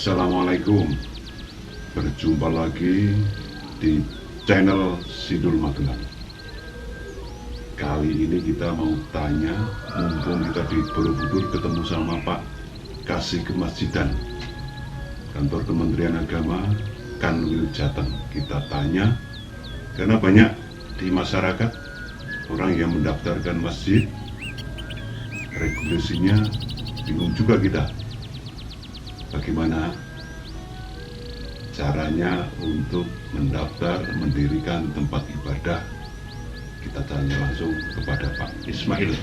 Assalamualaikum. Berjumpa lagi di channel Sidul Magelang. Kali ini kita mau tanya, mumpung kita di Borobudur ketemu sama Pak Kasih Kemasjidan, kantor Kementerian Agama Kanwil Jateng. Kita tanya karena banyak di masyarakat orang yang mendaftarkan masjid, regulasinya bingung juga kita. Bagaimana caranya untuk mendaftar, mendirikan tempat ibadah? Kita tanya langsung kepada Pak Ismail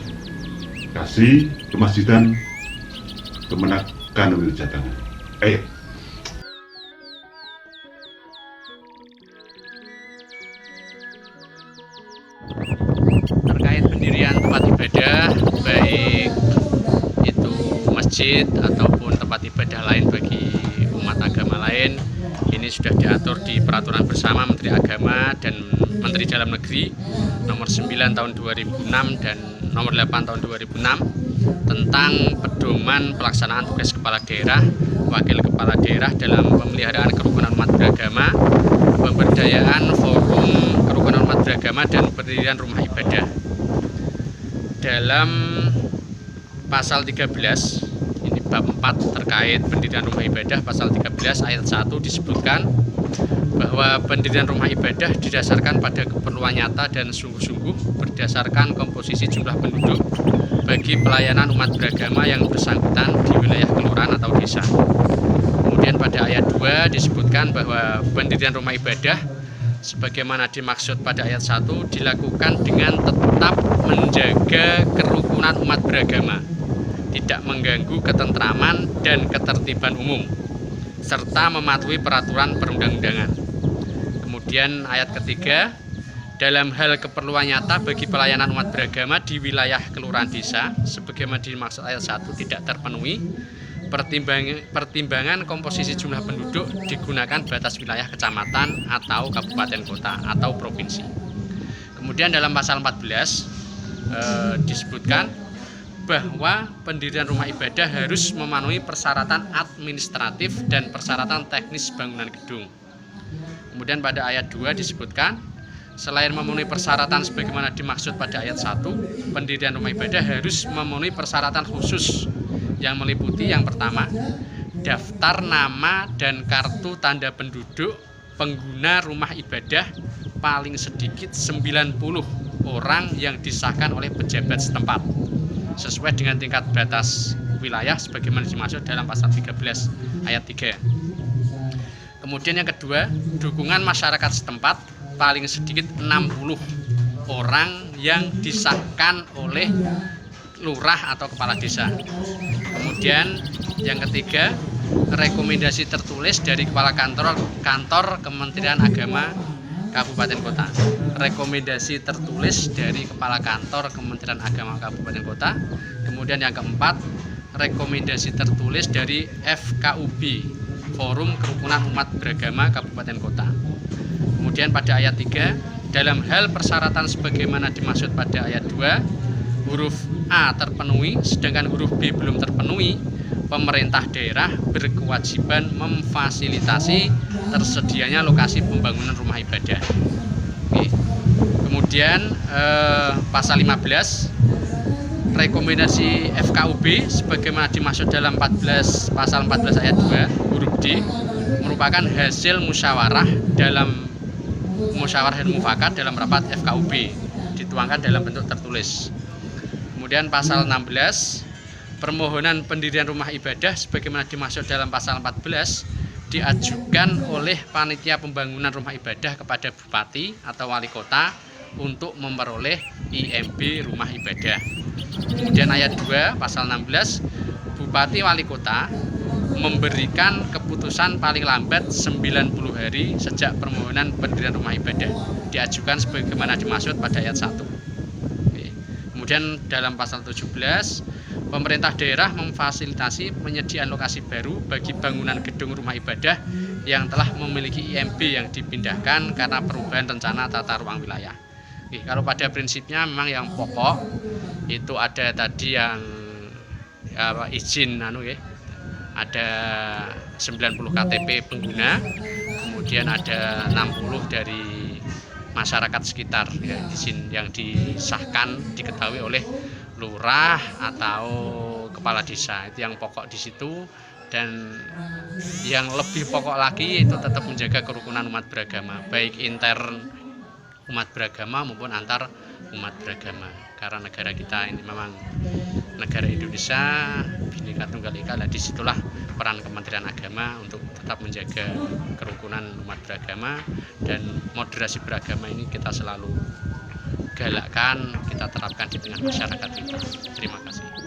Kasih Kemasjidan Kemenak Kanwil Jateng. Ayo. Terkait pendirian tempat ibadah, baik itu masjid ataupun tempat ibadah lain bagi umat agama lain, ini sudah diatur di peraturan bersama Menteri Agama dan Menteri Dalam Negeri nomor 9 tahun 2006 dan nomor 8 tahun 2006 tentang pedoman pelaksanaan tugas kepala daerah, wakil kepala daerah dalam pemeliharaan kerukunan umat beragama, pemberdayaan forum kerukunan umat beragama, dan pendirian rumah ibadah. Dalam pasal 13, ini bab 4 terkait pendirian rumah ibadah, pasal 13 ayat 1 disebutkan bahwa pendirian rumah ibadah didasarkan pada keperluan nyata dan sungguh-sungguh berdasarkan komposisi jumlah penduduk bagi pelayanan umat beragama yang bersangkutan di wilayah kelurahan atau desa. Kemudian pada ayat 2 disebutkan bahwa pendirian rumah ibadah sebagaimana dimaksud pada ayat 1 dilakukan dengan tetap menjaga kerukunan umat beragama, tidak mengganggu ketentraman dan ketertiban umum, serta mematuhi peraturan perundang-undangan. Kemudian ayat ketiga, dalam hal keperluan nyata bagi pelayanan umat beragama di wilayah kelurahan desa sebagaimana dimaksud ayat 1 tidak terpenuhi, pertimbangan komposisi jumlah penduduk digunakan batas wilayah kecamatan atau kabupaten kota atau provinsi. Kemudian dalam pasal 14 disebutkan bahwa pendirian rumah ibadah harus memenuhi persyaratan administratif dan persyaratan teknis bangunan gedung. Kemudian pada ayat 2 disebutkan selain memenuhi persyaratan sebagaimana dimaksud pada ayat 1, pendirian rumah ibadah harus memenuhi persyaratan khusus yang meliputi yang pertama, daftar nama dan kartu tanda penduduk pengguna rumah ibadah paling sedikit 90 orang yang disahkan oleh pejabat setempat sesuai dengan tingkat batas wilayah sebagaimana dimaksud dalam pasal 13 ayat 3. Kemudian yang kedua, dukungan masyarakat setempat paling sedikit 60 orang yang disahkan oleh lurah atau kepala desa. Kemudian yang ketiga, rekomendasi tertulis dari kepala kantor Kementerian Agama Kabupaten Kota. Rekomendasi tertulis dari kepala kantor Kementerian Agama Kabupaten Kota. Kemudian yang keempat, rekomendasi tertulis dari FKUB, Forum Kerukunan Umat Beragama Kabupaten Kota. Kemudian pada ayat 3, dalam hal persyaratan sebagaimana dimaksud pada ayat 2, huruf A terpenuhi, sedangkan huruf B belum terpenuhi, pemerintah daerah berkewajiban memfasilitasi tersedianya lokasi pembangunan rumah ibadah. Oke. Kemudian pasal 15, rekomendasi FKUB sebagaimana dimaksud dalam pasal 14 ayat 2 huruf D merupakan hasil musyawarah dan mufakat dalam rapat FKUB, dituangkan dalam bentuk tertulis. Kemudian pasal 16, permohonan pendirian rumah ibadah sebagaimana dimaksud dalam pasal 14 diajukan oleh panitia pembangunan rumah ibadah kepada bupati atau wali kota untuk memperoleh IMB rumah ibadah. Kemudian ayat 2 pasal 16, bupati wali kota memberikan keputusan paling lambat 90 hari sejak permohonan pendirian rumah ibadah diajukan sebagaimana dimaksud pada ayat 1. Kemudian dalam pasal 17, pemerintah daerah memfasilitasi penyediaan lokasi baru bagi bangunan gedung rumah ibadah yang telah memiliki IMB yang dipindahkan karena perubahan rencana tata ruang wilayah. Kalau pada prinsipnya memang yang pokok itu ada tadi yang izin ada 90 KTP pengguna, kemudian ada 60 dari masyarakat sekitar ya, yang disahkan diketahui oleh lurah atau kepala desa. Itu yang pokok di situ, dan yang lebih pokok lagi itu tetap menjaga kerukunan umat beragama, baik intern umat beragama maupun antar umat beragama, karena negara kita ini memang negara Indonesia Bhinneka Tunggal Ika. Nah, disitulah peran Kementerian Agama untuk tetap menjaga kerukunan umat beragama, dan moderasi beragama ini kita selalu galakkan, kita terapkan di tengah masyarakat kita. Terima kasih.